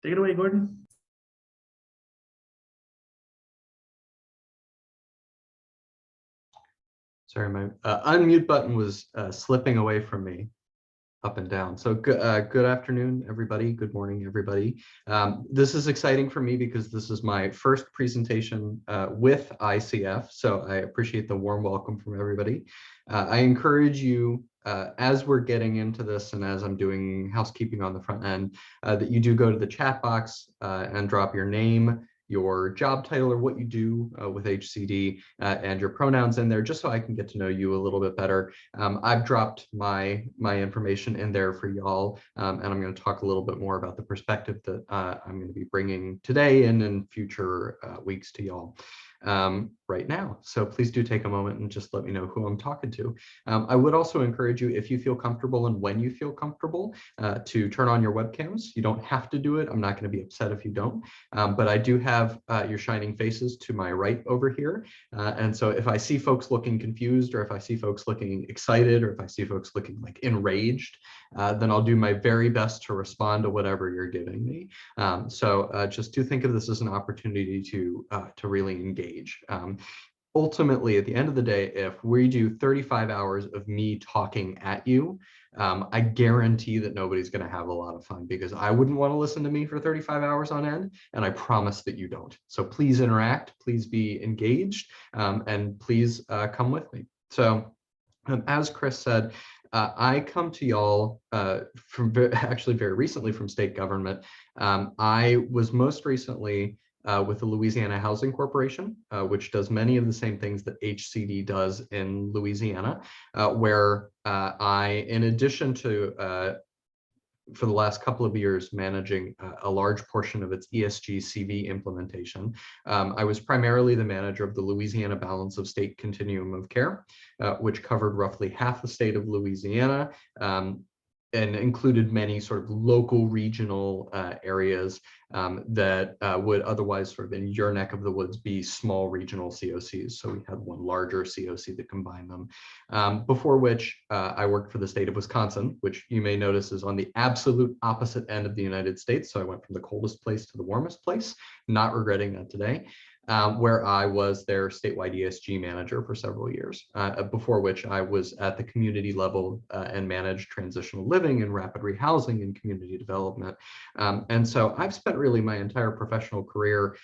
Take it away, Gordon. Sorry, my unmute button was slipping away from me up and down. So good afternoon, everybody. Good morning, everybody. This is exciting for me because this is my first presentation with ICF. So I appreciate the warm welcome from everybody. I encourage you, as we're getting into this and as I'm doing housekeeping on the front end, that you do go to the chat box and drop your name, your job title, or what you do with HCD, and your pronouns in there, just so I can get to know you a little bit better. I've dropped my information in there for y'all, and I'm going to talk a little bit more about the perspective that I'm going to be bringing today and in future weeks to y'all right now. So please do take a moment and just let me know who I'm talking to. I would also encourage you, if you feel comfortable and when you feel comfortable, to turn on your webcams. You don't have to do it. I'm not going to be upset if you don't, but I do have your shining faces to my right over here. And so if I see folks looking confused, or if I see folks looking excited, or if I see folks looking like enraged, then I'll do my very best to respond to whatever you're giving me. So just do think of this as an opportunity to really engage. Ultimately, at the end of the day, if we do 35 hours of me talking at you, I guarantee that nobody's going to have a lot of fun, because I wouldn't want to listen to me for 35 hours on end, and I promise that you don't. So please interact, please be engaged, and please come with me. So as Chris said, I come to y'all from actually very recently from state government. I was most recently with the Louisiana Housing Corporation, which does many of the same things that HCD does in Louisiana, where I, in addition to, for the last couple of years, managing a large portion of its ESG CV implementation, I was primarily the manager of the Louisiana Balance of State Continuum of Care, which covered roughly half the state of Louisiana, and included many sort of local regional areas that would otherwise sort of in your neck of the woods be small regional COCs. So we had one larger COC that combined them. Before which I worked for the state of Wisconsin, which you may notice is on the absolute opposite end of the United States. So I went from the coldest place to the warmest place, not regretting that today. Where I was their statewide ESG manager for several years, before which I was at the community level and managed transitional living and rapid rehousing and community development. And so I've spent really my entire professional career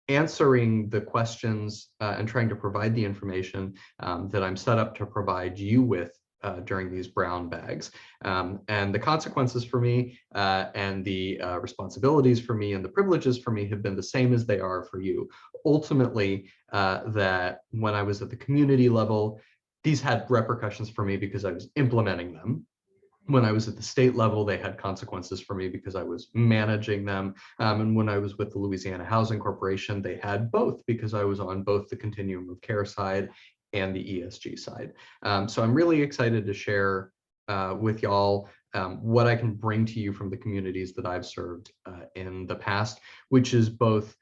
answering the questions and trying to provide the information that I'm set up to provide you with during these brown bags. And the consequences for me and the responsibilities for me and the privileges for me have been the same as they are for you. Ultimately, that when I was at the community level, these had repercussions for me because I was implementing them. When I was at the state level, they had consequences for me because I was managing them. And when I was with the Louisiana Housing Corporation, they had both, because I was on both the continuum of care side and the ESG side. So I'm really excited to share with y'all what I can bring to you from the communities that I've served in the past, which is both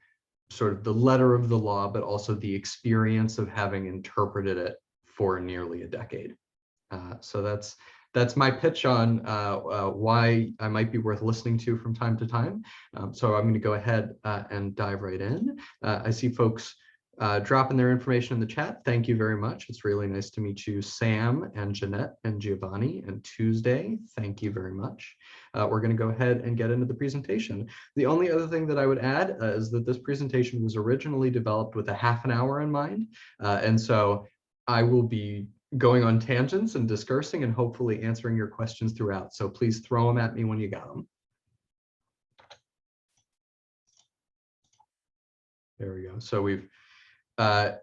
sort of the letter of the law, but also the experience of having interpreted it for nearly a decade. So that's my pitch on why I might be worth listening to from time to time. So I'm going to go ahead and dive right in. I see folks dropping their information in the chat. Thank you very much. It's really nice to meet you, Sam and Jeanette and Giovanni and Tuesday. Thank you very much. We're going to go ahead and get into the presentation. The only other thing that I would add is that this presentation was originally developed with a half an hour in mind. And so I will be going on tangents and discursing and hopefully answering your questions throughout. So please throw them at me when you got them. There we go. So we've a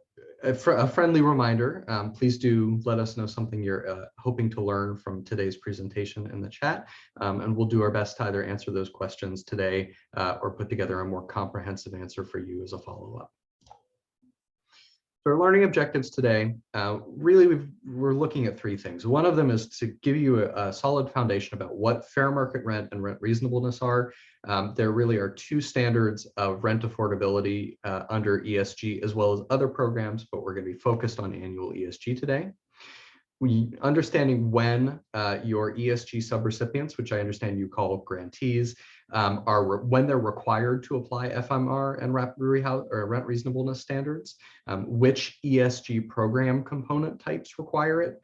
friendly reminder, please do let us know something you're hoping to learn from today's presentation in the chat, and we'll do our best to either answer those questions today or put together a more comprehensive answer for you as a follow-up. So our learning objectives today, really we're looking at three things. One of them is to give you a solid foundation about what fair market rent and rent reasonableness are. There really are two standards of rent affordability under ESG as well as other programs, but we're going to be focused on annual ESG today. understanding when your ESG subrecipients, which I understand you call grantees, when they're required to apply FMR and rent reasonableness standards, which ESG program component types require it,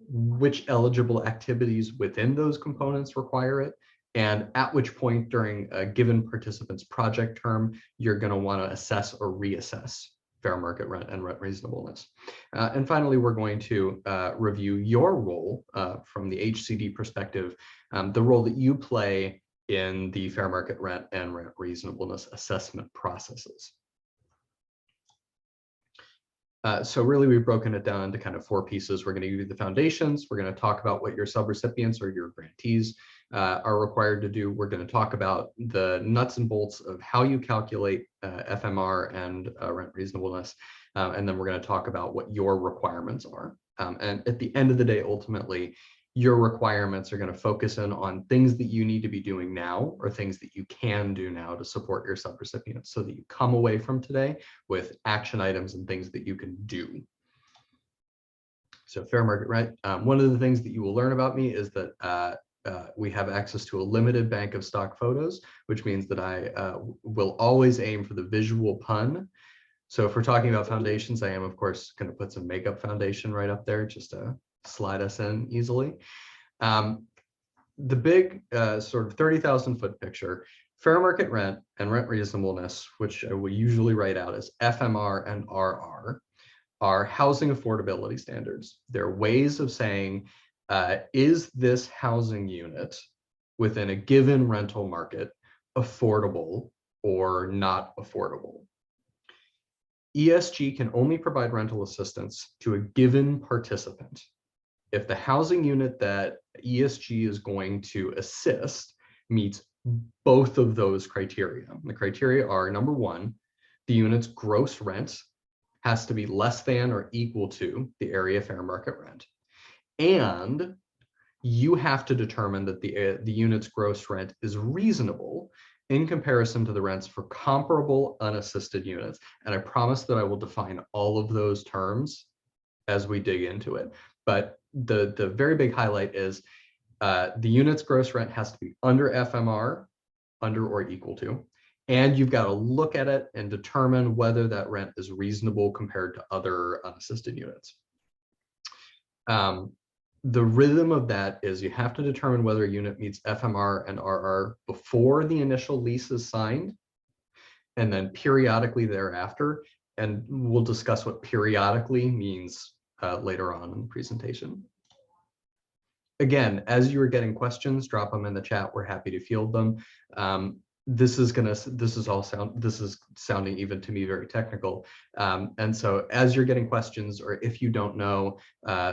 which eligible activities within those components require it, and at which point during a given participant's project term, you're going to want to assess or reassess fair market rent and rent reasonableness. And finally, we're going to review your role from the HCD perspective, the role that you play in the fair market rent and rent reasonableness assessment processes. So really, we've broken it down into kind of 4 pieces. We're going to give you the foundations. We're going to talk about what your subrecipients or your grantees are required to do. We're going to talk about the nuts and bolts of how you calculate FMR and rent reasonableness. And then we're going to talk about what your requirements are. And at the end of the day, ultimately, your requirements are going to focus in on things that you need to be doing now or things that you can do now to support your subrecipients so that you come away from today with action items and things that you can do. So fair market rent. One of the things that you will learn about me is that we have access to a limited bank of stock photos, which means that I will always aim for the visual pun. So if we're talking about foundations, I am, of course, going to put some makeup foundation right up there just to slide us in easily. The big sort of 30,000 foot picture, fair market rent and rent reasonableness, which I will usually write out as FMR and RR, are housing affordability standards. They're ways of saying, is this housing unit within a given rental market affordable or not affordable? ESG can only provide rental assistance to a given participant if the housing unit that ESG is going to assist meets both of those criteria. The criteria are, number 1, the unit's gross rent has to be less than or equal to the area fair market rent. And you have to determine that the unit's gross rent is reasonable in comparison to the rents for comparable unassisted units. And I promise that I will define all of those terms as we dig into it. But the very big highlight is the unit's gross rent has to be under FMR, under or equal to, and you've got to look at it and determine whether that rent is reasonable compared to other unassisted units. The rhythm of that is you have to determine whether a unit meets FMR and RR before the initial lease is signed, and then periodically thereafter. And we'll discuss what periodically means later on in the presentation. Again, as you are getting questions, drop them in the chat. We're happy to field them. This is sounding even to me very technical. And so as you're getting questions, or if you don't know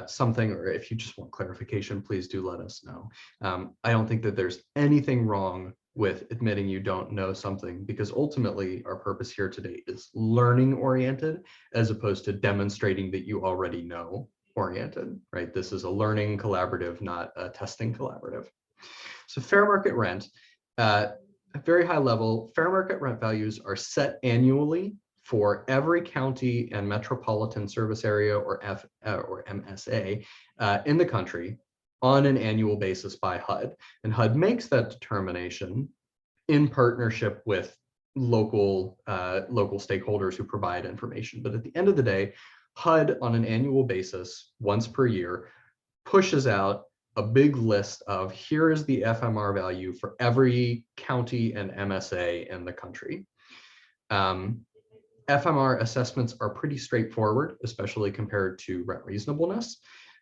something, or if you just want clarification, please do let us know. I don't think that there's anything wrong with admitting you don't know something, because ultimately our purpose here today is learning oriented as opposed to demonstrating that you already know oriented, right? This is a learning collaborative, not a testing collaborative. So fair market rent, at a very high level, fair market rent values are set annually for every county and metropolitan service area, or MSA, in the country on an annual basis by HUD. And HUD makes that determination in partnership with local stakeholders who provide information. But at the end of the day, HUD on an annual basis, once per year, pushes out a big list of here is the FMR value for every county and MSA in the country. FMR assessments are pretty straightforward, especially compared to rent reasonableness.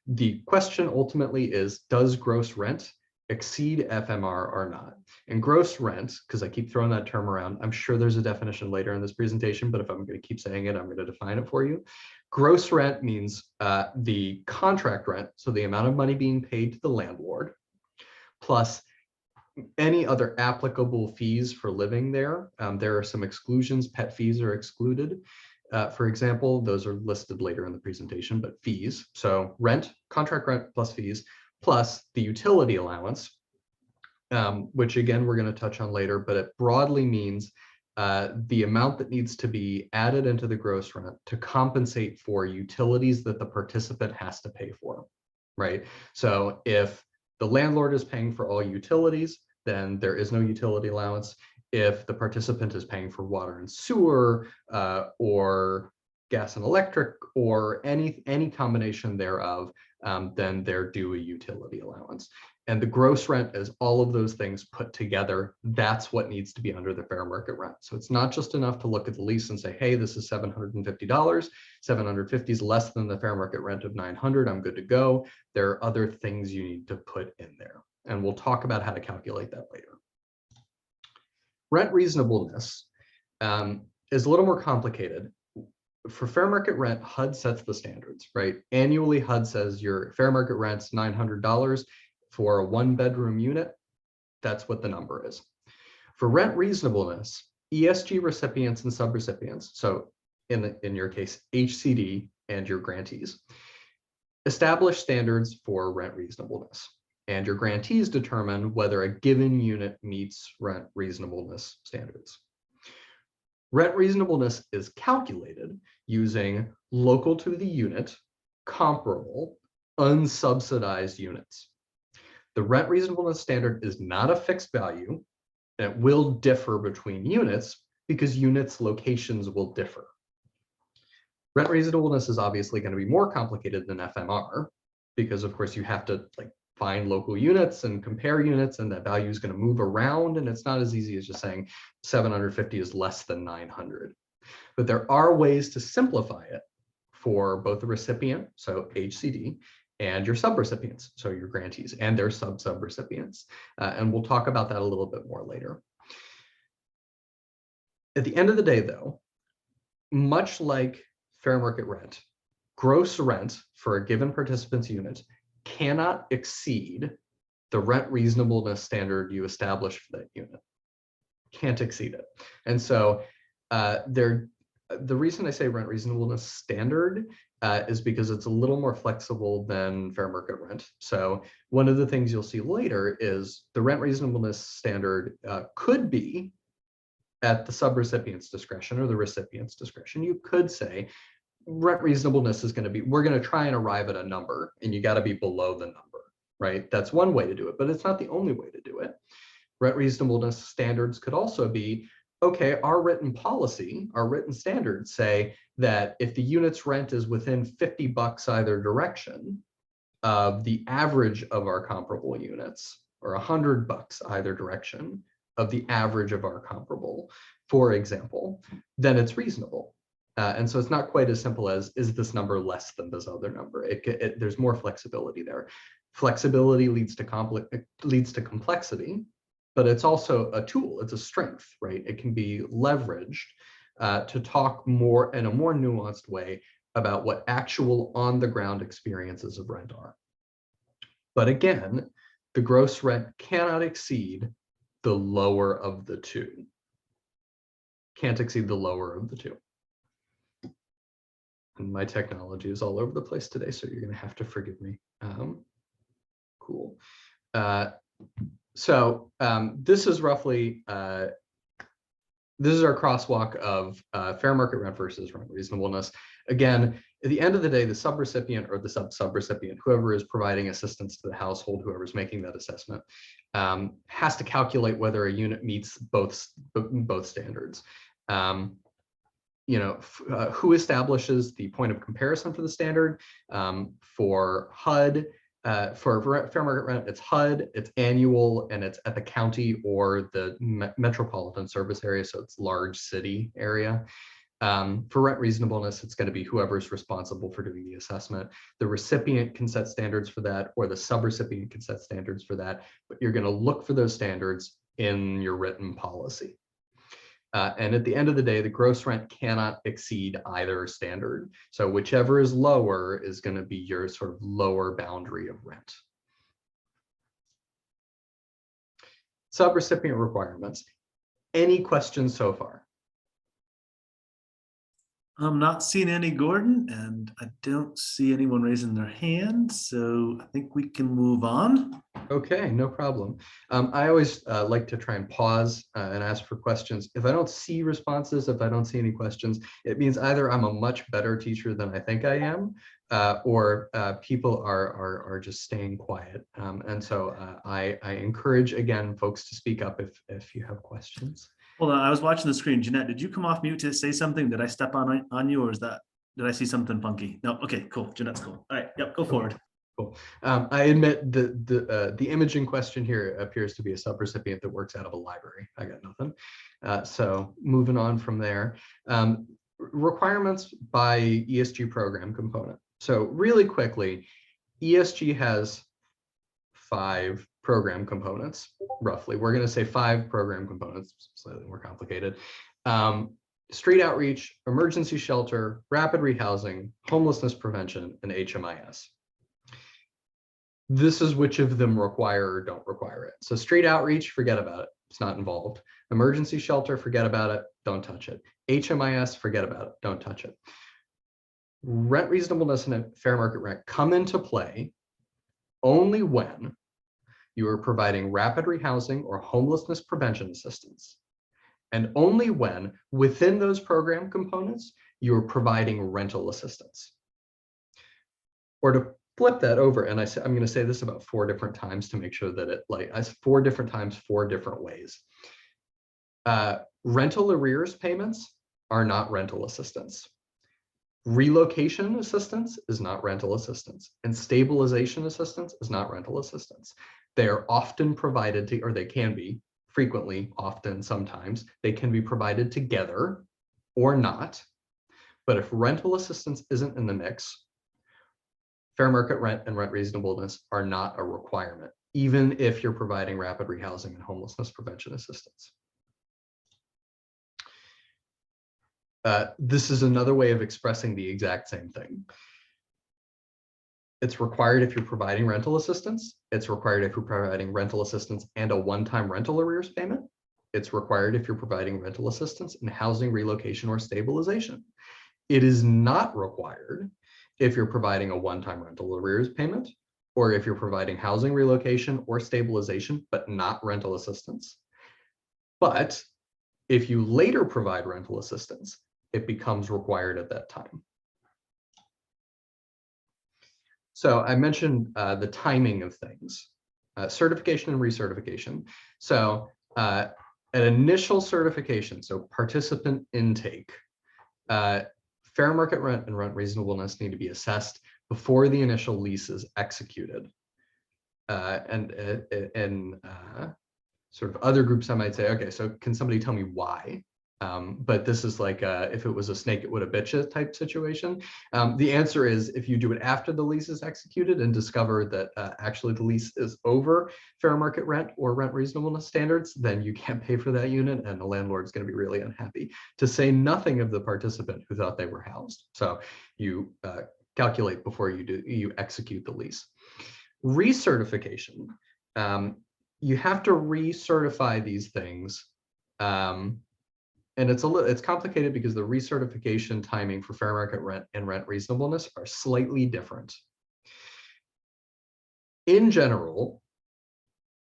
The question ultimately is, does gross rent exceed FMR or not? And gross rent, because I keep throwing that term around, I'm sure there's a definition later in this presentation, but if I'm going to keep saying it, I'm going to define it for you. Gross rent means the contract rent, so the amount of money being paid to the landlord, plus any other applicable fees for living there. There are some exclusions. Pet fees are excluded. For example, those are listed later in the presentation, but fees, so rent, contract rent plus fees, plus the utility allowance, which again, we're going to touch on later, but it broadly means the amount that needs to be added into the gross rent to compensate for utilities that the participant has to pay for, right? So if the landlord is paying for all utilities, then there is no utility allowance. If the participant is paying for water and sewer, or gas and electric, or any combination thereof, then they're due a utility allowance. And the gross rent is all of those things put together. That's what needs to be under the fair market rent. So it's not just enough to look at the lease and say, hey, this is $750. 750 is less than the fair market rent of 900. I'm good to go. There are other things you need to put in there. And we'll talk about how to calculate that later. Rent reasonableness is a little more complicated. For fair market rent, HUD sets the standards, right? Annually, HUD says your fair market rent's $900 for a 1-bedroom unit. That's what the number is. For rent reasonableness, ESG recipients and subrecipients, so in your case, HCD and your grantees, establish standards for rent reasonableness. And your grantees determine whether a given unit meets rent reasonableness standards. Rent reasonableness is calculated using local to the unit, comparable, unsubsidized units. The rent reasonableness standard is not a fixed value, and it will differ between units because units' locations will differ. Rent reasonableness is obviously going to be more complicated than FMR because, of course, you have to find local units and compare units, and that value is going to move around, and it's not as easy as just saying 750 is less than 900. But there are ways to simplify it for both the recipient, so HCD, and your subrecipients, so your grantees and their sub-subrecipients. And we'll talk about that a little bit more later. At the end of the day, though, much like fair market rent, gross rent for a given participant's unit cannot exceed the rent reasonableness standard you establish for that unit. Can't exceed it. And so the reason I say rent reasonableness standard is because it's a little more flexible than fair market rent. So one of the things you'll see later is the rent reasonableness standard could be at the subrecipient's discretion or the recipient's discretion. You could say rent reasonableness is going to be, we're going to try and arrive at a number, and you got to be below the number, right? That's one way to do it, but it's not the only way to do it. Rent reasonableness standards could also be, okay, our written policy, our written standards say that if the unit's rent is within $50 either direction of the average of our comparable units, or $100 either direction of the average of our comparable, for example, then it's reasonable. And so it's not quite as simple as, is this number less than this other number? There's more flexibility there. Flexibility leads to complexity, but it's also a tool, it's a strength, right? It can be leveraged to talk more in a more nuanced way about what actual on-the-ground experiences of rent are. But again, the gross rent cannot exceed the lower of the two. Can't exceed the lower of the two. And my technology is all over the place today, so you're going to have to forgive me. Cool. So this is roughly, this is our crosswalk of fair market rent versus rent reasonableness. Again, at the end of the day, the subrecipient or the sub-subrecipient, whoever is providing assistance to the household, whoever's making that assessment, has to calculate whether a unit meets both standards. Who establishes the point of comparison for the standard? For HUD, for fair market rent, it's HUD, it's annual, and it's at the county or the metropolitan service area, so it's large city area. For rent reasonableness, it's going to be whoever's responsible for doing the assessment. The recipient can set standards for that, or the subrecipient can set standards for that, but you're going to look for those standards in your written policy. And at the end of the day, the gross rent cannot exceed either standard. So whichever is lower is going to be your sort of lower boundary of rent. Subrecipient requirements. Any questions so far? I'm not seeing any Gordon, and I don't see anyone raising their hand, so I think we can move on. Okay, no problem. I always like to try and pause and ask for questions. If I don't see responses, if I don't see any questions, it means either I'm a much better teacher than I think I am, or people are just staying quiet. And so I encourage, again, folks to speak up if you have questions. Hold on, I was watching the screen. Jeanette, did you come off mute to say something? Did I step on you, or did I see something funky? No, okay, cool. Jeanette's cool. All right, yep, go forward. Cool. I admit the image in question here appears to be a subrecipient that works out of a library. I got nothing. So moving on from there. Requirements by ESG program component. So really quickly, ESG has 5 program components, roughly. We're going to say 5 program components, slightly more complicated. Street outreach, emergency shelter, rapid rehousing, homelessness prevention, and HMIS. This is which of them require or don't require it. So street outreach, forget about it. It's not involved. Emergency shelter, forget about it. Don't touch it. HMIS, forget about it. Don't touch it. Rent reasonableness and fair market rent come into play only when you are providing rapid rehousing or homelessness prevention assistance, and only when within those program components you are providing rental assistance. Or to flip that over, and I'm going to say this about 4 different times to make sure that it I 4 different times, 4 different ways. Rental arrears payments are not rental assistance. Relocation assistance is not rental assistance, and stabilization assistance is not rental assistance. They are often provided to, or they can be, frequently, often, sometimes, they can be provided together or not. But if rental assistance isn't in the mix, fair market rent and rent reasonableness are not a requirement, even if you're providing rapid rehousing and homelessness prevention assistance. This is another way of expressing the exact same thing. It's required if you're providing rental assistance. It's required if you're providing rental assistance and a one-time rental arrears payment. It's required if you're providing rental assistance in housing, relocation, or stabilization. It is not required if you're providing a one-time rental arrears payment, or if you're providing housing, relocation, or stabilization, but not rental assistance. But if you later provide rental assistance, it becomes required at that time. So I mentioned the timing of things, certification and recertification. So an initial certification, so participant intake, fair market rent and rent reasonableness need to be assessed before the initial lease is executed. And sort of other groups, I might say, okay, so can somebody tell me why? But this is like if it was a snake, it would have bit you type situation. The answer is if you do it after the lease is executed and discover that actually the lease is over fair market rent or rent reasonableness standards, then you can't pay for that unit and the landlord is going to be really unhappy, to say nothing of the participant who thought they were housed. So you calculate before you execute the lease. Recertification. You have to recertify these things. And it's complicated because the recertification timing for fair market rent and rent reasonableness are slightly different. In general,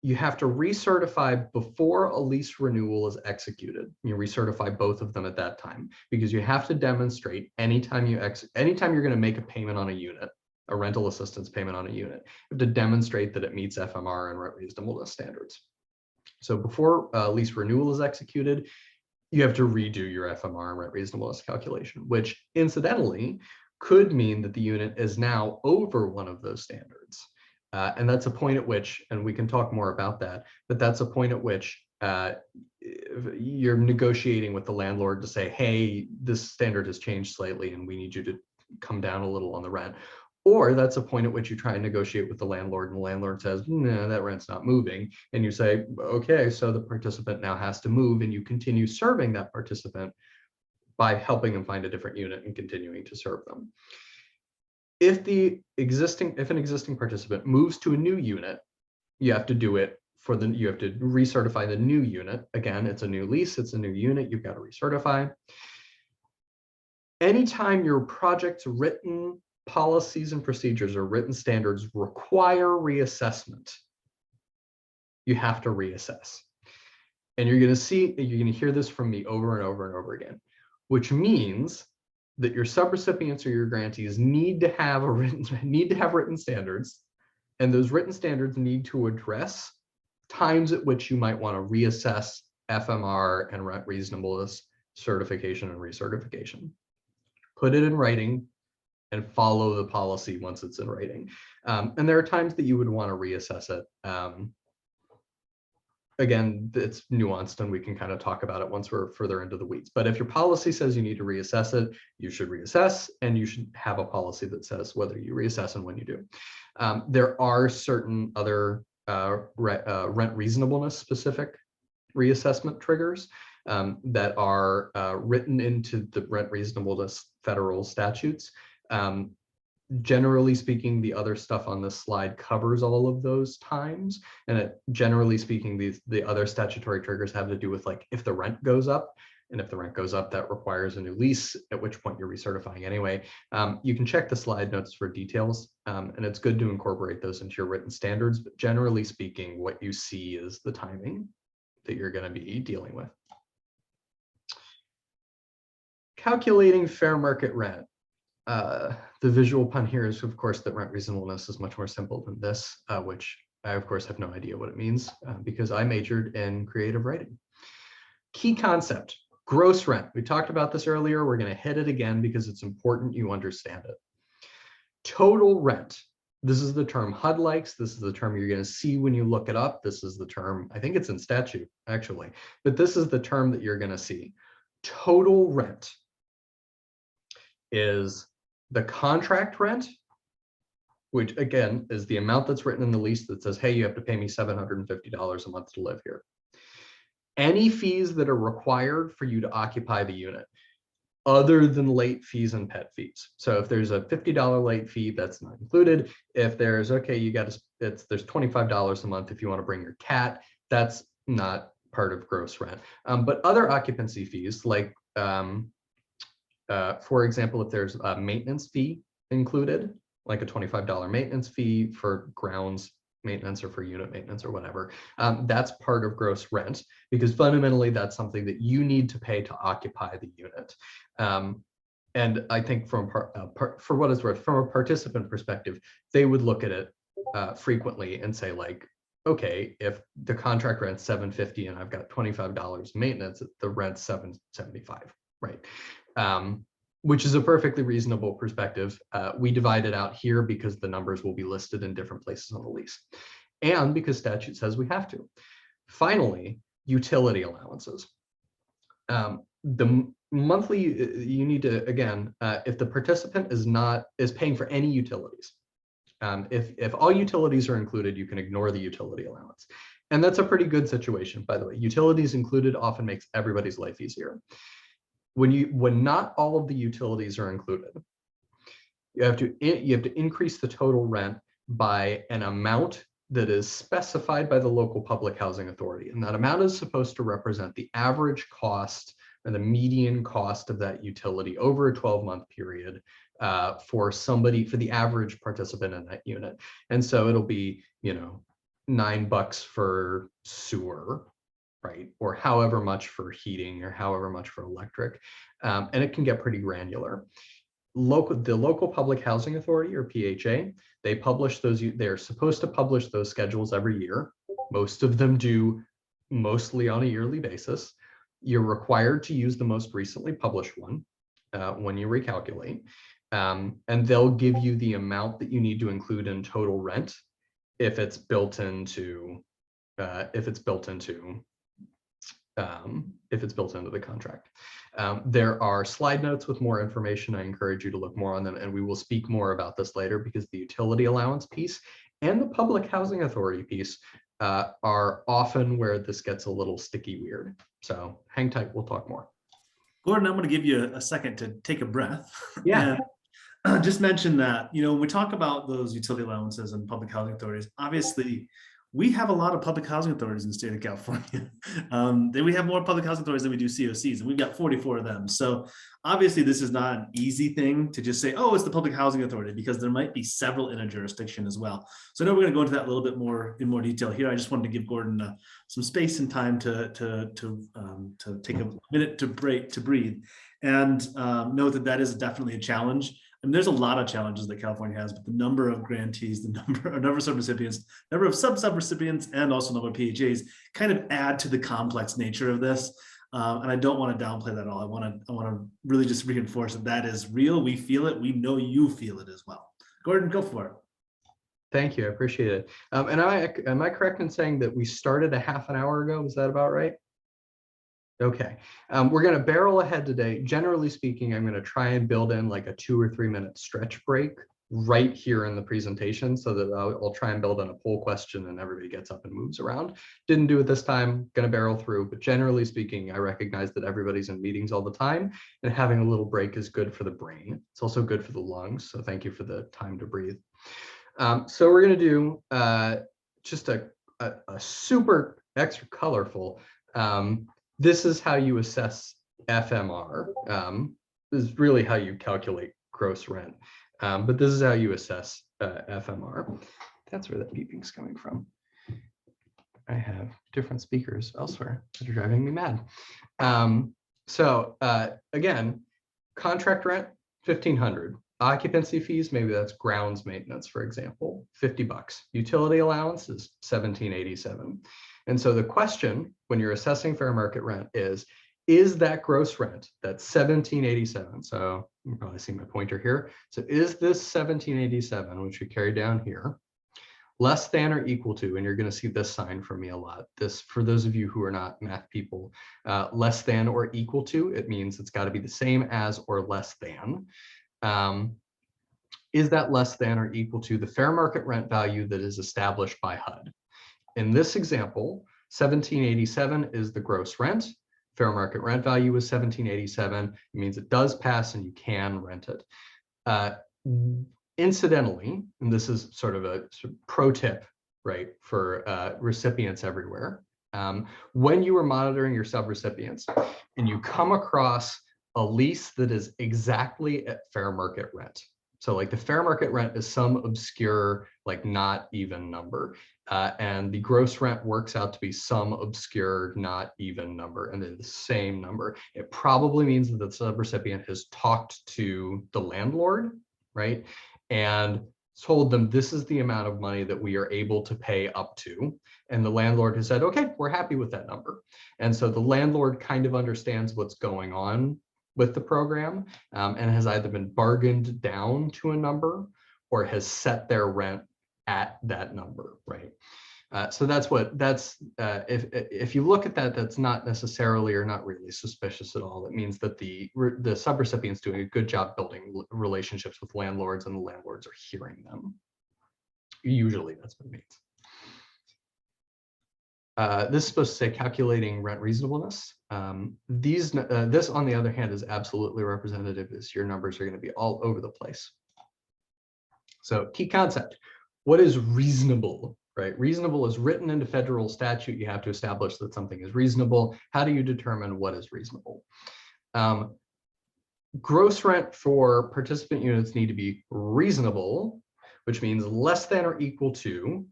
you have to recertify before a lease renewal is executed. You recertify both of them at that time because you have to demonstrate anytime you're going to make a payment on a unit, a rental assistance payment on a unit, you have to demonstrate that it meets FMR and rent reasonableness standards. So before lease renewal is executed, you have to redo your FMR and rent reasonableness calculation, which incidentally could mean that the unit is now over one of those standards. And that's a point at which, and we can talk more about that, but that's a point at which you're negotiating with the landlord to say, hey, this standard has changed slightly and we need you to come down a little on the rent. Or that's a point at which you try and negotiate with the landlord and the landlord says, no, that rent's not moving. And you say, okay, so the participant now has to move, and you continue serving that participant by helping them find a different unit and continuing to serve them. If an existing participant moves to a new unit, you have to do it you have to recertify the new unit. Again, it's a new lease, it's a new unit, you've got to recertify. anytime your project's written policies and procedures or written standards require reassessment, you have to reassess. And you're going to hear this from me over and over and over again, which means that your subrecipients or your grantees need to have written standards, and those written standards need to address times at which you might want to reassess FMR and rent reasonableness certification and recertification. Put it in writing and follow the policy once it's in writing. And there are times that you would want to reassess it. Again, it's nuanced and we can kind of talk about it once we're further into the weeds. But if your policy says you need to reassess it, you should reassess, and you should have a policy that says whether you reassess and when you do. There are certain other rent reasonableness specific reassessment triggers that are written into the rent reasonableness federal statutes. Generally speaking, the other stuff on this slide covers all of those times. And generally speaking, the other statutory triggers have to do with like if the rent goes up. And if the rent goes up, that requires a new lease, at which point you're recertifying anyway. You can check the slide notes for details, and it's good to incorporate those into your written standards. But generally speaking, what you see is the timing that you're going to be dealing with. Calculating fair market rent. The visual pun here is, of course, that rent reasonableness is much more simple than this, which I, of course, have no idea what it means because I majored in creative writing. Key concept, gross rent. We talked about this earlier. We're going to hit it again because it's important you understand it. Total rent. This is the term HUD likes. This is the term you're going to see when you look it up. This is the term, I think it's in statute, actually, but this is the term that you're going to see. Total rent is the contract rent, which again is the amount that's written in the lease that says, hey, you have to pay me $750 a month to live here. Any fees that are required for you to occupy the unit, other than late fees and pet fees. So if there's a $50 late fee, that's not included. If there's, okay, there's $25 a month if you want to bring your cat, that's not part of gross rent. But other occupancy fees, like for example, if there's a maintenance fee included, like a $25 maintenance fee for grounds maintenance or for unit maintenance or whatever, that's part of gross rent because fundamentally that's something that you need to pay to occupy the unit. And I think for what it's worth, from a participant perspective, they would look at it frequently and say like, okay, if the contract rent's $750 and I've got $25 maintenance, the rent's $775, right? Which is a perfectly reasonable perspective. We divide it out here because the numbers will be listed in different places on the lease and because statute says we have to. Finally, utility allowances. The monthly, you need to, again, if the participant is paying for any utilities, if all utilities are included, you can ignore the utility allowance. And that's a pretty good situation, by the way. Utilities included often makes everybody's life easier. When not all of the utilities are included, you have to increase the total rent by an amount that is specified by the local public housing authority. And that amount is supposed to represent the average cost or the median cost of that utility over a 12-month period for the average participant in that unit. And so it'll be, $9 for sewer, right? Or however much for heating or however much for electric. And it can get pretty granular. The local public housing authority, or PHA, they publish those. They're supposed to publish those schedules every year. Most of them do, mostly on a yearly basis. You're required to use the most recently published one when you recalculate. And they'll give you the amount that you need to include in total rent if it's built into the contract. There are slide notes with more information. I encourage you to look more on them, and we will speak more about this later because the utility allowance piece and the public housing authority piece are often where this gets a little sticky weird. So hang tight, we'll talk more. Gordon, I'm going to give you a second to take a breath. Yeah. And just mention that, when we talk about those utility allowances and public housing authorities, obviously we have a lot of public housing authorities in the state of California. We have more public housing authorities than we do COCs, and we've got 44 of them. So obviously this is not an easy thing to just say, oh, it's the public housing authority, because there might be several in a jurisdiction as well. So I know we're going to go into that a little bit more in more detail here. I just wanted to give Gordon some space and time to take a minute to breathe, and note that that is definitely a challenge. And there's a lot of challenges that California has, but the number of grantees, the number of subrecipients, number of sub-subrecipients, and also number of PHAs kind of add to the complex nature of this. And I don't want to downplay that at all. I want to really just reinforce that that is real. We feel it. We know you feel it as well. Gordon, go for it. Thank you. I appreciate it. And am I correct in saying that we started a half an hour ago? Was that about right? Okay, we're going to barrel ahead today. Generally speaking, I'm going to try and build in like a 2 or 3 minute stretch break right here in the presentation, so that I'll try and build in a poll question and everybody gets up and moves around. Didn't do it this time, going to barrel through, but generally speaking, I recognize that everybody's in meetings all the time, and having a little break is good for the brain. It's also good for the lungs, so thank you for the time to breathe. So we're going to do just a super extra colorful this is how you assess FMR. This is really how you calculate gross rent. But this is how you assess FMR. That's where that beeping's coming from. I have different speakers elsewhere that are driving me mad. So again, contract rent, $1,500. Occupancy fees, maybe that's grounds maintenance, for example, $50. Utility allowance is $1,787. And so the question when you're assessing fair market rent is that gross rent, that's $1,787? So you can probably see my pointer here. So is this $1,787, which we carry down here, less than or equal to, and you're going to see this sign from me a lot. This, for those of you who are not math people, less than or equal to, it means it's got to be the same as or less than. Is that less than or equal to the fair market rent value that is established by HUD? In this example, 1787 is the gross rent. Fair market rent value is 1787. It means it does pass and you can rent it. Incidentally, and this is sort of a pro tip, right, for recipients everywhere. When you are monitoring your subrecipients and you come across a lease that is exactly at fair market rent. So like the fair market rent is some obscure, like not even number. And the gross rent works out to be some obscure, not even number, and then the same number. It probably means that the subrecipient has talked to the landlord, right? And told them this is the amount of money that we are able to pay up to. And the landlord has said, okay, we're happy with that number. And so the landlord kind of understands what's going on with the program, and has either been bargained down to a number or has set their rent at that number, right? So that's if you look at that, that's not necessarily or not really suspicious at all. It means that the subrecipient's doing a good job building relationships with landlords, and the landlords are hearing them. Usually that's what it means. This is supposed to say calculating rent reasonableness. This, on the other hand, is absolutely representative, as your numbers are going to be all over the place. So key concept, what is reasonable, right? Reasonable is written into federal statute. You have to establish that something is reasonable. How do you determine what is reasonable? Gross rent for participant units need to be reasonable, which means less than or equal to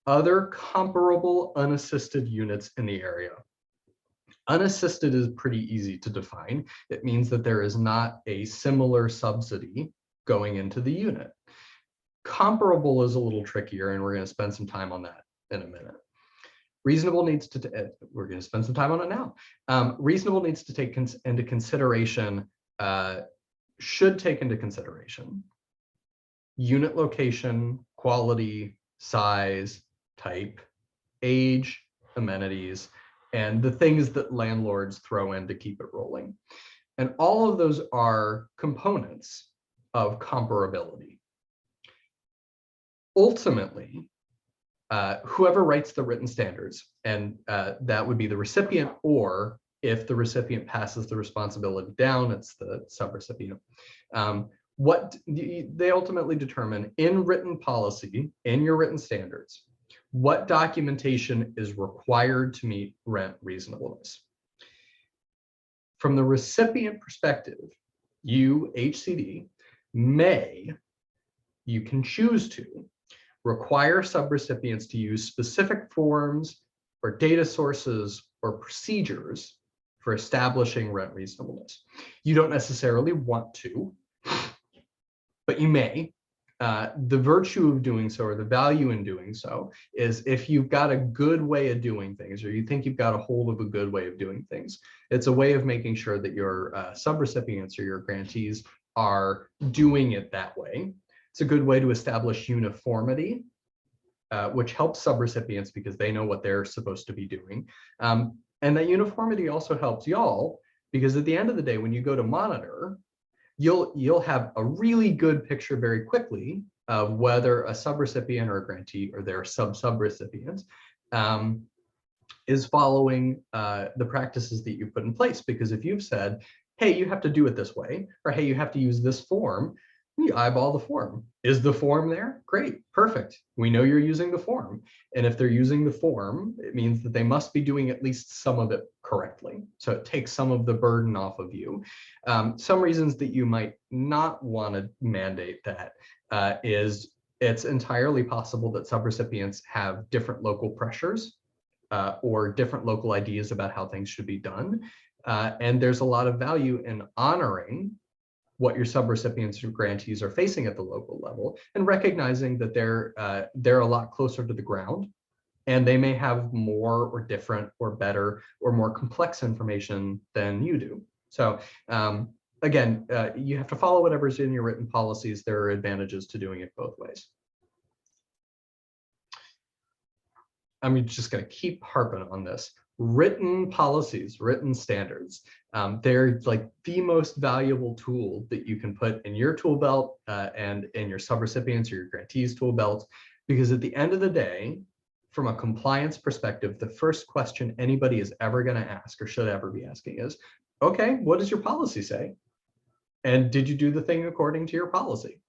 other comparable unassisted units in the area. Unassisted is pretty easy to define. It means that there is not a similar subsidy going into the unit. Comparable is a little trickier, and we're going to spend some time on that in a minute. Reasonable needs to, we're going to spend some time on it now. Reasonable needs to take into consideration, should take into consideration unit location, quality, size, type, age, amenities, and the things that landlords throw in to keep it rolling. And all of those are components of comparability. Ultimately, whoever writes the written standards, and that would be the recipient, or if the recipient passes the responsibility down, it's the subrecipient. What they ultimately determine in written policy, in your written standards, What documentation is required to meet rent reasonableness? From the recipient perspective, you, HCD, you can choose to require subrecipients to use specific forms or data sources or procedures for establishing rent reasonableness. You don't necessarily want to, but you may. The virtue of doing so, or the value in doing so, is if you've got a good way of doing things, or you think you've got a hold of a good way of doing things, it's a way of making sure that your subrecipients or your grantees are doing it that way. It's a good way to establish uniformity, which helps subrecipients because they know what they're supposed to be doing. And that uniformity also helps y'all, because at the end of the day, when you go to monitor, you'll have a really good picture very quickly of whether a subrecipient or a grantee or their sub-subrecipient is following the practices that you put in place. Because if you've said, hey, you have to do it this way, or hey, you have to use this form, you eyeball the form. Is the form there? Great, perfect. We know you're using the form. And if they're using the form, it means that they must be doing at least some of it correctly. So it takes some of the burden off of you. Some reasons that you might not want to mandate that is it's entirely possible that subrecipients have different local pressures or different local ideas about how things should be done. And there's a lot of value in honoring what your subrecipients or grantees are facing at the local level, and recognizing that they're a lot closer to the ground, and they may have more or different or better or more complex information than you do. So again, you have to follow whatever's in your written policies. There are advantages to doing it both ways. I'm just going to keep harping on this. Written policies, written standards, they're like the most valuable tool that you can put in your tool belt and in your subrecipients or your grantees tool belt, because at the end of the day, from a compliance perspective, the first question anybody is ever going to ask or should ever be asking is, okay, what does your policy say? And did you do the thing according to your policy?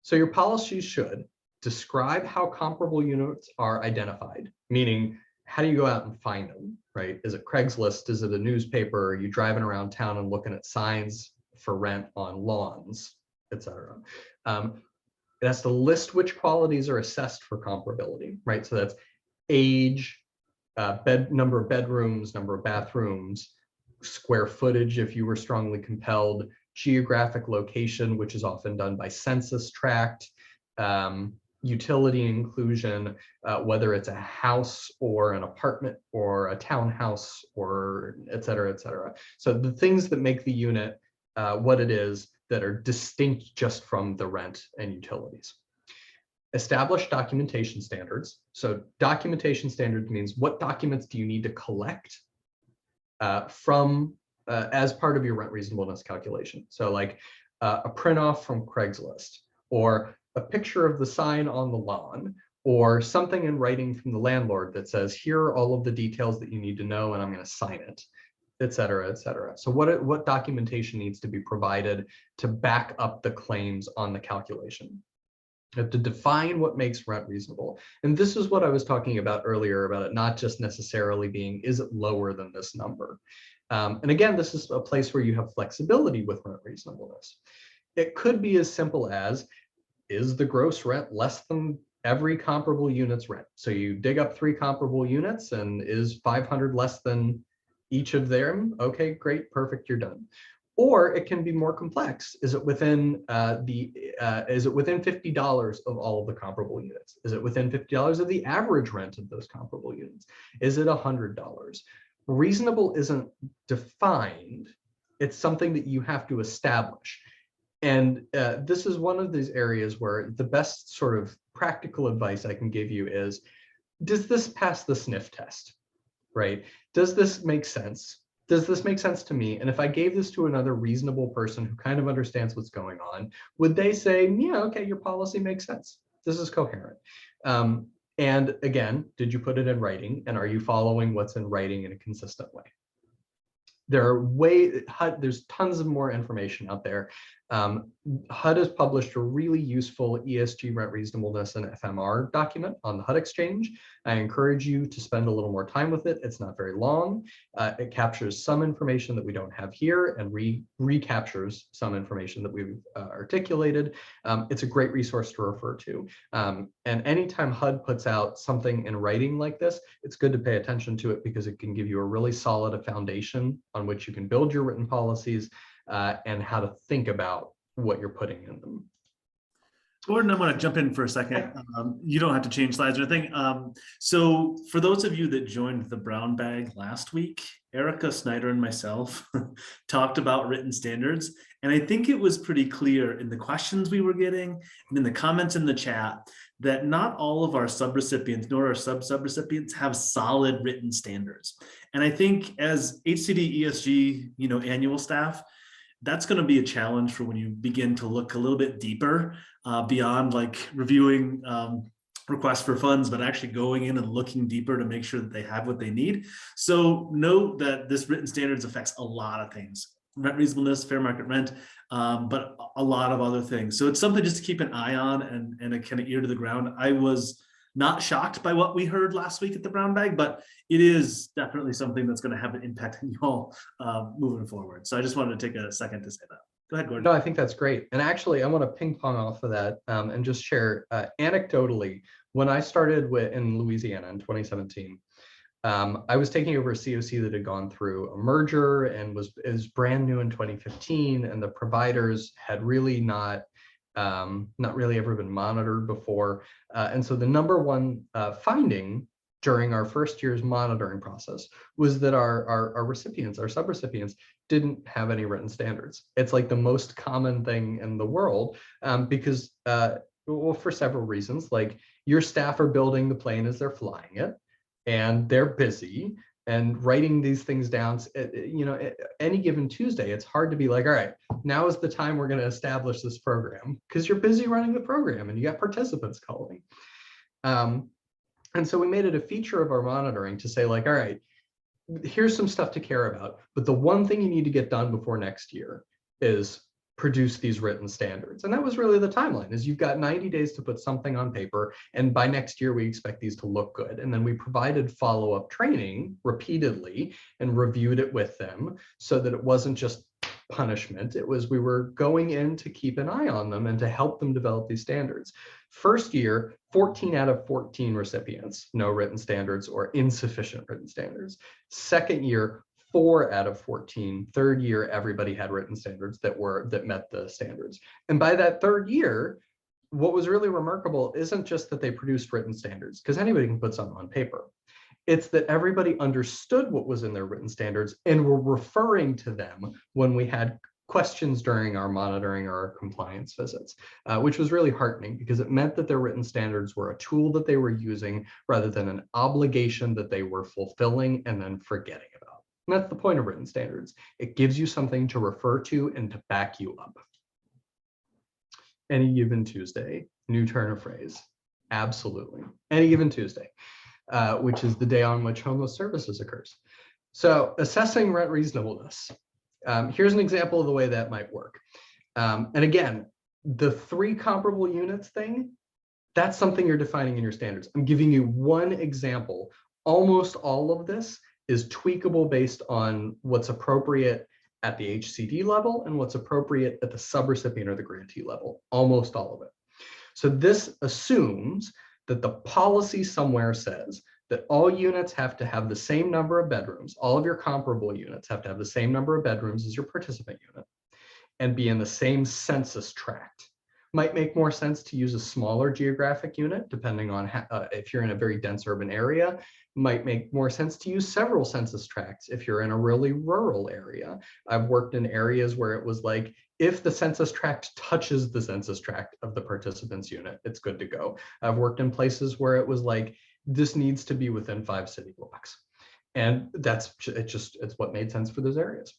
So your policies should describe how comparable units are identified, meaning how do you go out and find them, right? Is it Craigslist? Is it a newspaper? Are you driving around town and looking at signs for rent on lawns, etc.? It has to list which qualities are assessed for comparability, right? So that's age, number of bedrooms, number of bathrooms, square footage if you were strongly compelled, geographic location, which is often done by census tract, utility inclusion, whether it's a house or an apartment or a townhouse or et cetera, et cetera. So the things that make the unit what it is that are distinct just from the rent and utilities. Establish documentation standards. So documentation standards means what documents do you need to collect from as part of your rent reasonableness calculation. So like a print off from Craigslist, or a picture of the sign on the lawn, or something in writing from the landlord that says, here are all of the details that you need to know, and I'm going to sign it, et cetera, et cetera. So what documentation needs to be provided to back up the claims on the calculation? You have to define what makes rent reasonable. And this is what I was talking about earlier, about it not just necessarily being, is it lower than this number? And again, this is a place where you have flexibility with rent reasonableness. It could be as simple as, is the gross rent less than every comparable unit's rent? So you dig up 3 comparable units, and is 500 less than each of them? Okay, great, perfect, you're done. Or it can be more complex. Is it within is it within $50 of all of the comparable units? Is it within $50 of the average rent of those comparable units? Is it $100? Reasonable isn't defined. It's something that you have to establish. And this is one of these areas where the best sort of practical advice I can give you is, does this pass the sniff test, right? Does this make sense? Does this make sense to me? And if I gave this to another reasonable person who kind of understands what's going on, would they say, yeah, okay, your policy makes sense. This is coherent. And again, did you put it in writing? And are you following what's in writing in a consistent way? There's tons of more information out there. HUD has published a really useful ESG rent reasonableness and FMR document on the HUD Exchange. I encourage you to spend a little more time with it. It's not very long. It captures some information that we don't have here and recaptures some information that we've articulated. It's a great resource to refer to. And anytime HUD puts out something in writing like this, it's good to pay attention to it because it can give you a really solid foundation on which you can build your written policies and how to think about what you're putting in them. Gordon, I want to jump in for a second. You don't have to change slides or anything. So for those of you that joined the brown bag last week, Erica Snyder and myself talked about written standards. And I think it was pretty clear in the questions we were getting and in the comments in the chat that not all of our subrecipients nor our sub-subrecipients have solid written standards. And I think as HCD ESG, annual staff, that's going to be a challenge for when you begin to look a little bit deeper beyond like reviewing requests for funds, but actually going in and looking deeper to make sure that they have what they need. So note that this written standards affects a lot of things: rent reasonableness, fair market rent, but a lot of other things. So it's something just to keep an eye on and a kind of ear to the ground. I was not shocked by what we heard last week at the brown bag, but it is definitely something that's going to have an impact on you all moving forward. So I just wanted to take a second to say that. Go ahead, Gordon. No, I think that's great. And actually, I want to ping pong off of that and just share anecdotally, when I started in Louisiana in 2017, I was taking over a COC that had gone through a merger and was brand new in 2015, and the providers had really not really ever been monitored before. And so the number one finding during our first year's monitoring process was that our recipients, our subrecipients, didn't have any written standards. It's like the most common thing in the world because, well, for several reasons, like your staff are building the plane as they're flying it, and they're busy and writing these things down. Any given Tuesday, it's hard to be like, all right, now is the time we're going to establish this program, because you're busy running the program and you got participants calling. And so we made it a feature of our monitoring to say, like, all right, here's some stuff to care about, but the one thing you need to get done before next year is produce these written standards. And that was really the timeline, is you've got 90 days to put something on paper, and by next year we expect these to look good. And then we provided follow-up training repeatedly and reviewed it with them so that it wasn't just punishment. It was, we were going in to keep an eye on them and to help them develop these standards. First year, 14 out of 14 recipients, no written standards or insufficient written standards. Second year, 4 out of 14. Third year, everybody had written standards that met the standards. And by that third year, what was really remarkable isn't just that they produced written standards, because anybody can put something on paper. It's that everybody understood what was in their written standards and were referring to them when we had questions during our monitoring or our compliance visits, which was really heartening, because it meant that their written standards were a tool that they were using rather than an obligation that they were fulfilling and then forgetting about. And that's the point of written standards. It gives you something to refer to and to back you up. Any given Tuesday, new turn of phrase. Absolutely. Any given Tuesday, which is the day on which homeless services occurs. So assessing rent reasonableness. Here's an example of the way that might work. And again, the 3 comparable units thing, that's something you're defining in your standards. I'm giving you one example. Almost all of this is tweakable based on what's appropriate at the HCD level and what's appropriate at the subrecipient or the grantee level, almost all of it. So this assumes that the policy somewhere says that all units have to have the same number of bedrooms. All of your comparable units have to have the same number of bedrooms as your participant unit and be in the same census tract. Might make more sense to use a smaller geographic unit, depending on if you're in a very dense urban area. Might make more sense to use several census tracts if you're in a really rural area. I've worked in areas where it was like, if the census tract touches the census tract of the participant's unit, it's good to go. I've worked in places where it was like, this needs to be within 5 city blocks. And it's what made sense for those areas.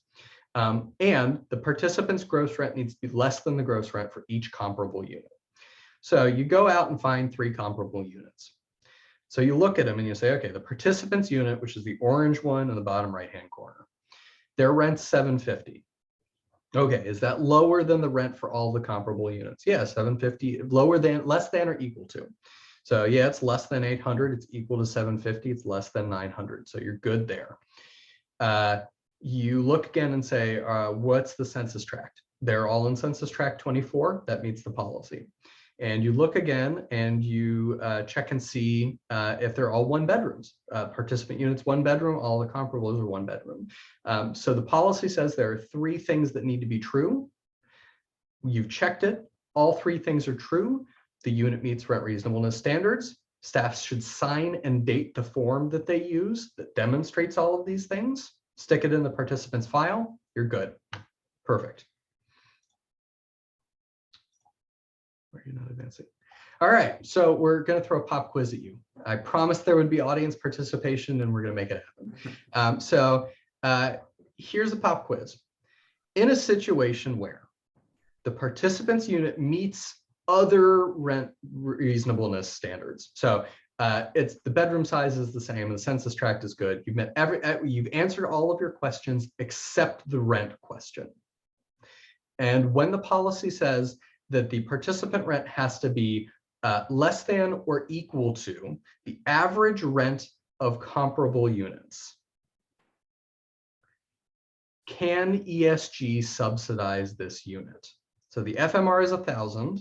And the participant's gross rent needs to be less than the gross rent for each comparable unit. So you go out and find 3 comparable units. So you look at them and you say, okay, the participant's unit, which is the orange one in the bottom right-hand corner, their rent's $750. Okay, is that lower than the rent for all the comparable units? Yeah, 750, lower than, less than or equal to. So yeah, it's less than 800, it's equal to 750, it's less than 900. So you're good there. You look again and say, what's the census tract? They're all in census tract 24, that meets the policy. And you look again and you check and see if they're all one bedrooms. Participant units, one bedroom, all the comparables are one bedroom. So the policy says there are 3 things that need to be true. You've checked it, all 3 things are true. The unit meets rent reasonableness standards. Staff should sign and date the form that they use that demonstrates all of these things. Stick it in the participant's file, you're good. Perfect. Are you not advancing? All right, so we're going to throw a pop quiz at you. I promised there would be audience participation and we're going to make it happen. Here's a pop quiz. In a situation where the participant's unit meets other rent reasonableness standards, so it's the bedroom size is the same, the census tract is good, you've met you've answered all of your questions except the rent question. And when the policy says that the participant rent has to be less than or equal to the average rent of comparable units, can ESG subsidize this unit? So the FMR is 1,000.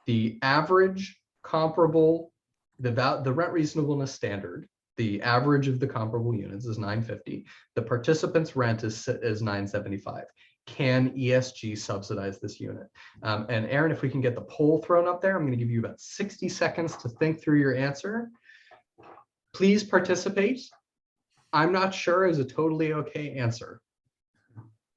The average comparable, the rent reasonableness standard, the average of the comparable units is 950. The participant's rent is 975. Can ESG subsidize this unit? And Aaron, if we can get the poll thrown up there, I'm going to give you about 60 seconds to think through your answer. Please participate. I'm not sure is a totally okay answer.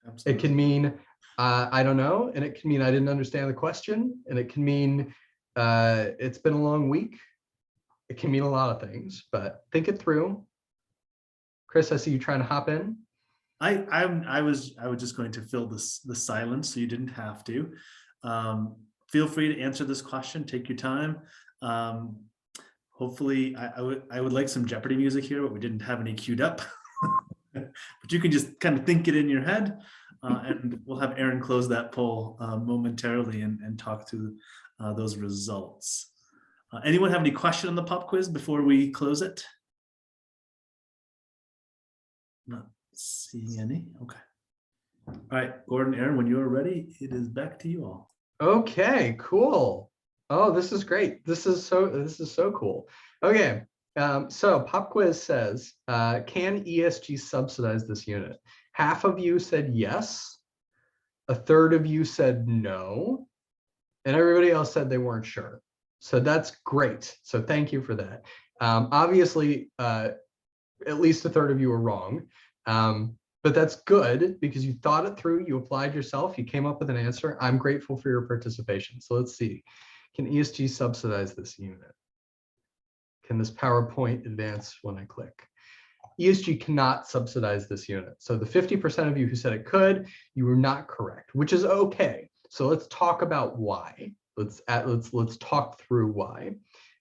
Absolutely. It can mean I don't know, and it can mean I didn't understand the question, and it can mean it's been a long week. It can mean a lot of things, but think it through. Chris, I see you trying to hop in. I was just going to fill the silence so you didn't have to. Feel free to answer this question. Take your time. Hopefully, I would like some Jeopardy music here, but we didn't have any queued up. But you can just kind of think it in your head, and we'll have Aaron close that poll momentarily and talk through those results. Anyone have any question on the pop quiz before we close it? Not seeing any. Okay. All right, Gordon, Aaron, when you are ready, it is back to you all. Okay, cool. Oh, this is great. This is so cool. Okay. So pop quiz says, can ESG subsidize this unit? Half of you said yes. A third of you said no. And everybody else said they weren't sure. So that's great. So thank you for that. Obviously, at least a third of you were wrong. But that's good because you thought it through, you applied yourself, you came up with an answer. I'm grateful for your participation. So let's see. Can ESG subsidize this unit? Can this PowerPoint advance when I click? ESG cannot subsidize this unit. So the 50% of you who said it could, you were not correct, which is okay. So let's talk about why. Let's talk through why.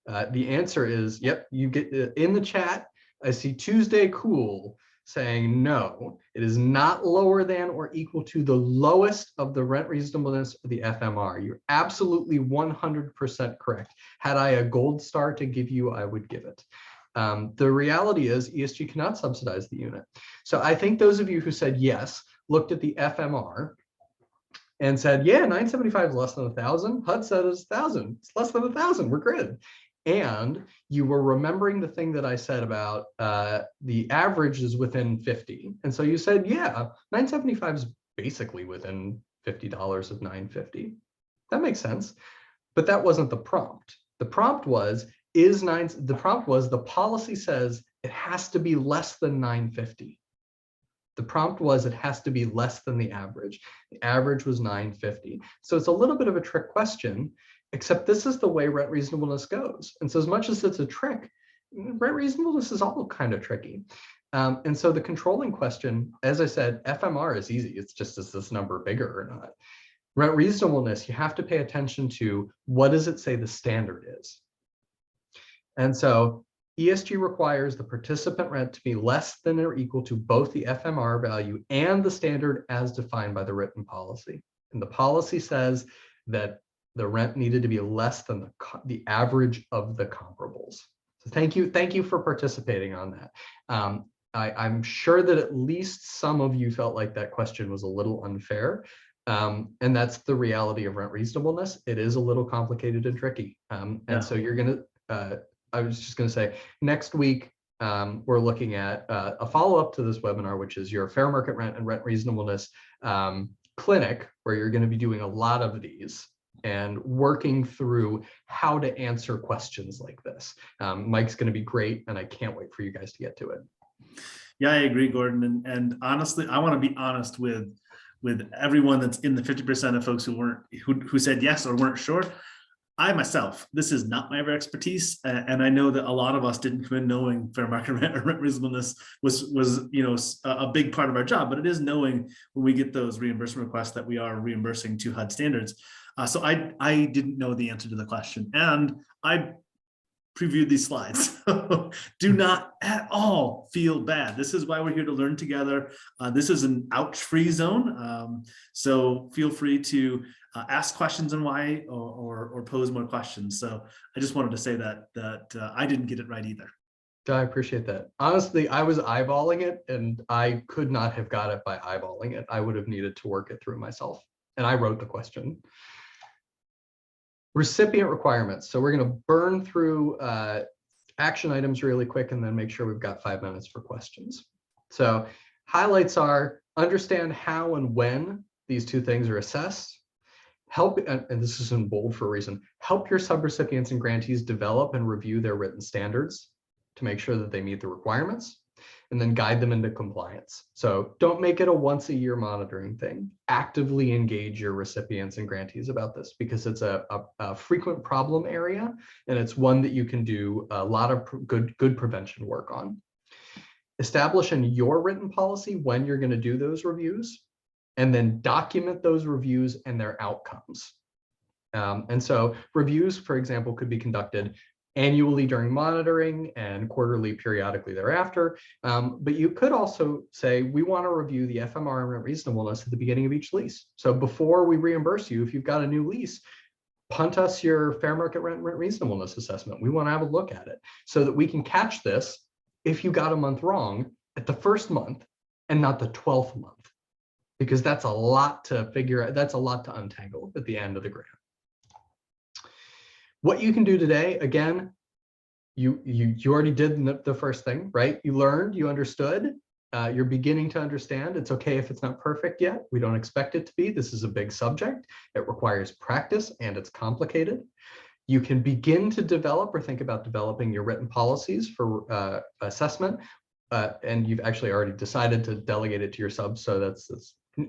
The answer is, yep, you get in the chat. I see Tuesday Cool saying no, it is not lower than or equal to the lowest of the rent reasonableness of the FMR. You're absolutely 100% correct. Had I a gold star to give you, I would give it. The reality is ESG cannot subsidize the unit. So I think those of you who said yes, looked at the FMR and said, yeah, 975 is less than 1,000. HUD said it's 1,000. It's less than 1,000. We're good. And you were remembering the thing that I said about the average is within 50. And so you said, yeah, 975 is basically within $50 of 950. That makes sense. But that wasn't the prompt. The prompt was, the policy says it has to be less than 950. The prompt was it has to be less than the average. The average was 950. So it's a little bit of a trick question, except this is the way rent reasonableness goes. And so as much as it's a trick, rent reasonableness is all kind of tricky. And so the controlling question, as I said, FMR is easy. It's just, is this number bigger or not? Rent reasonableness, you have to pay attention to what does it say the standard is. And so ESG requires the participant rent to be less than or equal to both the FMR value and the standard as defined by the written policy. And the policy says that the rent needed to be less than the average of the comparables. So thank you for participating on that. I'm sure that at least some of you felt like that question was a little unfair. And that's the reality of rent reasonableness. It is a little complicated and tricky. So you're going to, I was just going to say, next week, we're looking at a follow-up to this webinar, which is your fair market rent and rent reasonableness clinic, where you're going to be doing a lot of these and working through how to answer questions like this. Mike's going to be great, and I can't wait for you guys to get to it. Yeah, I agree, Gordon. And honestly, I want to be honest with everyone that's in the 50% of folks who said yes or weren't sure. I myself, this is not my area of expertise, and I know that a lot of us didn't come in knowing fair market rent or rent reasonableness was a big part of our job, but it is knowing when we get those reimbursement requests that we are reimbursing to HUD standards. So I didn't know the answer to the question, and I previewed these slides. Do not at all feel bad. This is why we're here to learn together. This is an ouch-free zone, so feel free to ask questions on why or pose more questions. So I just wanted to say that I didn't get it right either. I appreciate that. Honestly, I was eyeballing it, and I could not have got it by eyeballing it. I would have needed to work it through myself, and I wrote the question. Recipient requirements. So we're going to burn through action items really quick and then make sure we've got 5 minutes for questions. So highlights are: understand how and when these two things are assessed. Help, and this is in bold for a reason, help your subrecipients and grantees develop and review their written standards to make sure that they meet the requirements, and then guide them into compliance. So don't make it a once a year monitoring thing. Actively engage your recipients and grantees about this, because it's a frequent problem area, and it's one that you can do a lot of good prevention work on. Establish in your written policy when you're going to do those reviews, and then document those reviews and their outcomes. And so reviews, for example, could be conducted annually during monitoring and quarterly periodically thereafter. But you could also say, we want to review the FMR and rent reasonableness at the beginning of each lease. So before we reimburse you, if you've got a new lease, punt us your fair market rent reasonableness assessment. We want to have a look at it so that we can catch this if you got a month wrong at the first month and not the 12th month, because that's a lot to figure out. That's a lot to untangle at the end of the grant. What you can do today, again, you already did the first thing, right? You learned, you understood, you're beginning to understand. It's okay if it's not perfect yet. We don't expect it to be. This is a big subject. It requires practice, and it's complicated. You can begin to develop or think about developing your written policies for assessment, and you've actually already decided to delegate it to your subs, so that's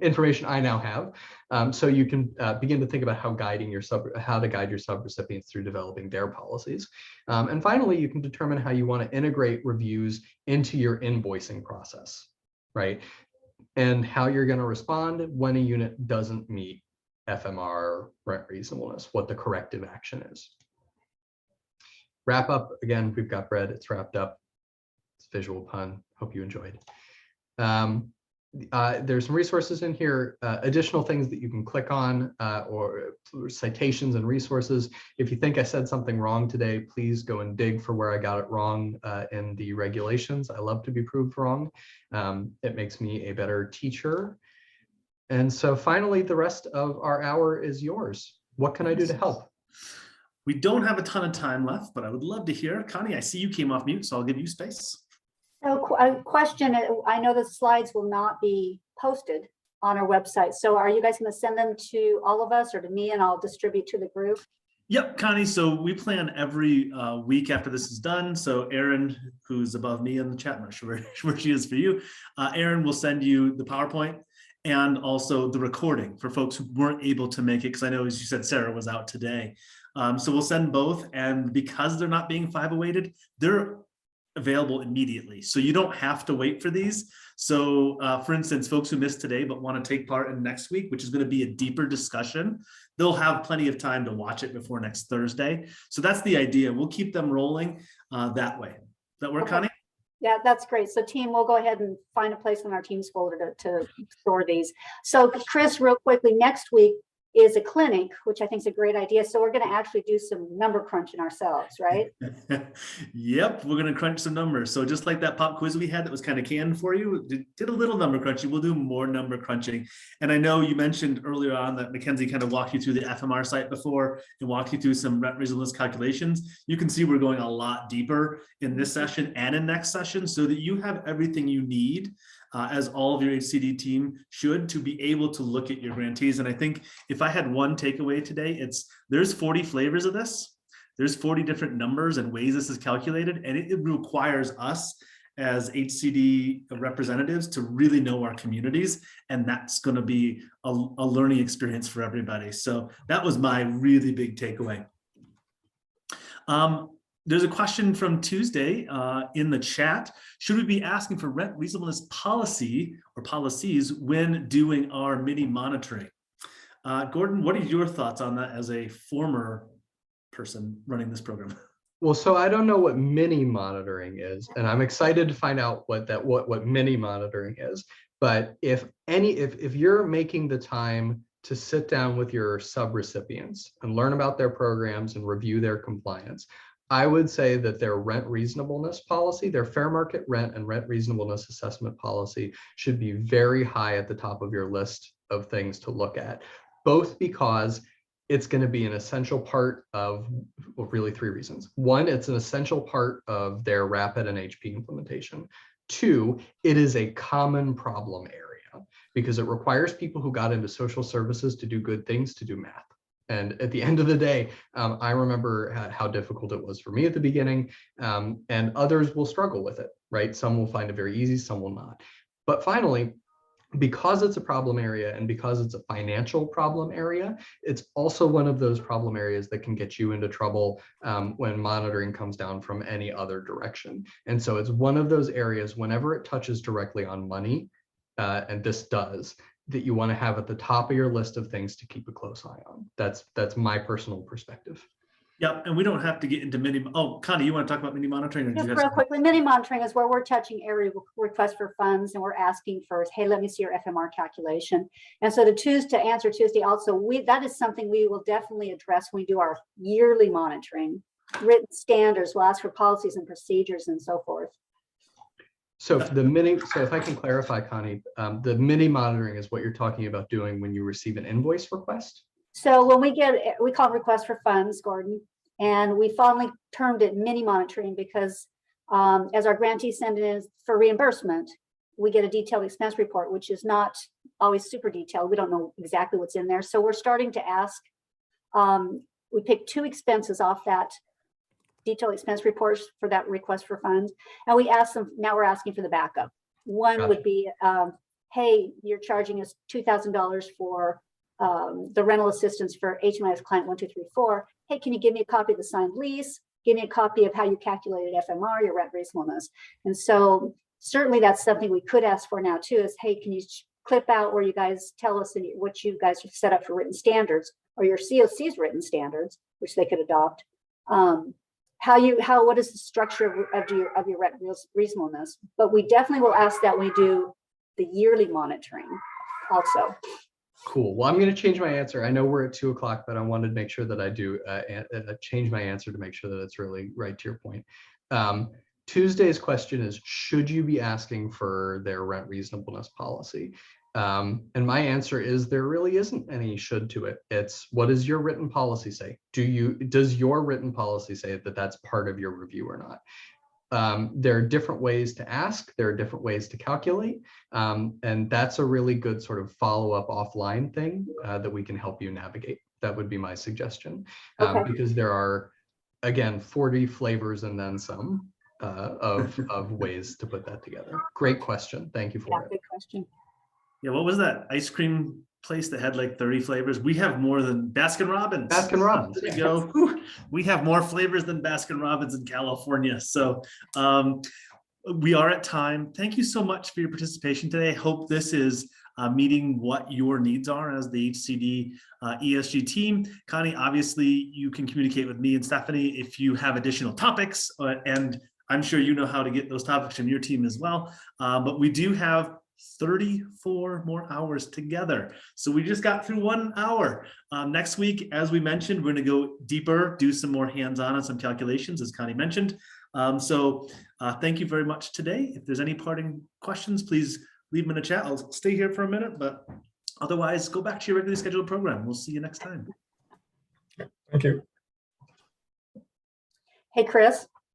information I now have. So you can begin to think about how to guide your subrecipients through developing their policies. And finally, you can determine how you want to integrate reviews into your invoicing process, right? And how you're going to respond when a unit doesn't meet FMR rent reasonableness, what the corrective action is. Wrap up, again, we've got bread, it's wrapped up. It's a visual pun, hope you enjoyed. There's some resources in here, additional things that you can click on, or citations and resources. If you think I said something wrong today, please go and dig for where I got it wrong in the regulations. I love to be proved wrong. It makes me a better teacher. And so finally, the rest of our hour is yours. What can I do to help? We don't have a ton of time left, but I would love to hear. Connie, I see you came off mute, so I'll give you space. So a question, I know the slides will not be posted on our website. So are you guys going to send them to all of us or to me, and I'll distribute to the group? Yep, Connie. So we plan every week after this is done. So Erin, who's above me in the chat, I'm not sure where she is for you. Erin will send you the PowerPoint and also the recording for folks who weren't able to make it, because I know, as you said, Sarah was out today. So we'll send both. And because they're not being 508'd, they're available immediately. So you don't have to wait for these. So for instance, folks who missed today but want to take part in next week, which is going to be a deeper discussion, they'll have plenty of time to watch it before next Thursday. So that's the idea. We'll keep them rolling that way. that work, Okay. Connie? Yeah, that's great. So team, we'll go ahead and find a place in our Teams folder to store these. So Chris, real quickly, next week is a clinic, which I think is a great idea. So we're going to actually do some number crunching ourselves, right? Yep, we're gonna crunch some numbers. So just like that pop quiz we had that was kind of canned for you, did a little number crunching. We'll do more number crunching. And I know you mentioned earlier on that Mackenzie kind of walked you through the FMR site before and walked you through some rent reasonableness calculations. You can see we're going a lot deeper in this session and in next session so that you have everything you need as all of your HCD team should, to be able to look at your grantees. And I think if I had one takeaway today, it's there's 40 flavors of this. There's 40 different numbers and ways this is calculated, and it requires us as HCD representatives to really know our communities, and that's going to be a learning experience for everybody. So that was my really big takeaway. There's a question from Tuesday in the chat. Should we be asking for rent reasonableness policy or policies when doing our mini monitoring? Gordon, what are your thoughts on that as a former person running this program? Well, so I don't know what mini monitoring is, and I'm excited to find out what mini monitoring is. But if you're making the time to sit down with your subrecipients and learn about their programs and review their compliance, I would say that their rent reasonableness policy, their fair market rent and rent reasonableness assessment policy should be very high at the top of your list of things to look at, both because it's going to be an essential part of, well, really 3 reasons. 1, it's an essential part of their rapid and HP implementation. 2, it is a common problem area because it requires people who got into social services to do good things to do math. And at the end of the day, I remember how difficult it was for me at the beginning, and others will struggle with it, right? Some will find it very easy, some will not. But finally, because it's a problem area and because it's a financial problem area, it's also one of those problem areas that can get you into trouble when monitoring comes down from any other direction. And so it's one of those areas, whenever it touches directly on money, and this does, that you want to have at the top of your list of things to keep a close eye on. That's my personal perspective. Yep, and we don't have to get into mini. Oh, Connie, you want to talk about mini monitoring? Or Just real quickly, mini monitoring is where we're touching every request for funds and we're asking for, hey, let me see your FMR calculation. And so to answer Tuesday also, that is something we will definitely address when we do our yearly monitoring. Written standards, we'll ask for policies and procedures and so forth. So if I can clarify, Connie, the mini monitoring is what you're talking about doing when you receive an invoice request? So when we call it request for funds, Gordon, and we fondly termed it mini monitoring because as our grantees send it in for reimbursement, we get a detailed expense report, which is not always super detailed. We don't know exactly what's in there. So we're starting to ask, we picked 2 expenses off that detailed expense reports for that request for funds. And we asked them, now we're asking for the backup. One Gotcha. would be, hey, you're charging us $2,000 for the rental assistance for HMIS client 1234. Hey, can you give me a copy of the signed lease? Give me a copy of how you calculated FMR, your rent reasonableness. And so certainly that's something we could ask for now too, is, hey, can you clip out where you guys tell us what you guys have set up for written standards or your COC's written standards, which they could adopt. What is the structure of your rent reasonableness? But we definitely will ask that when we do the yearly monitoring also. Cool. Well, I'm going to change my answer. I know we're at 2 o'clock, but I wanted to make sure that I do change my answer to make sure that it's really right to your point. Tuesday's question is, should you be asking for their rent reasonableness policy? And my answer is there really isn't any should to it. It's, what does your written policy say? Does your written policy say that that's part of your review or not? There are different ways to ask, there are different ways to calculate, and that's a really good sort of follow-up offline thing that we can help you navigate. That would be my suggestion, Okay. because there are, again, 40 flavors and then some of ways to put that together. Great question. Thank you for it. Good question. Yeah, what was that ice cream place that had like 30 flavors? We have more than Baskin Robbins. Baskin Robbins. There you go. Whew. We have more flavors than Baskin Robbins in California. So we are at time. Thank you so much for your participation today. I hope this is meeting what your needs are as the HCD ESG team. Connie, obviously you can communicate with me and Stephanie if you have additional topics, and I'm sure you know how to get those topics from your team as well. But we do have 34 more hours together. So we just got through 1 hour. Next week, as we mentioned, we're going to go deeper, do some more hands-on on some calculations, as Connie mentioned. Thank you very much today. If there's any parting questions, please leave them in the chat. I'll stay here for a minute, but otherwise, go back to your regularly scheduled program. We'll see you next time. Thank you. Hey, Chris.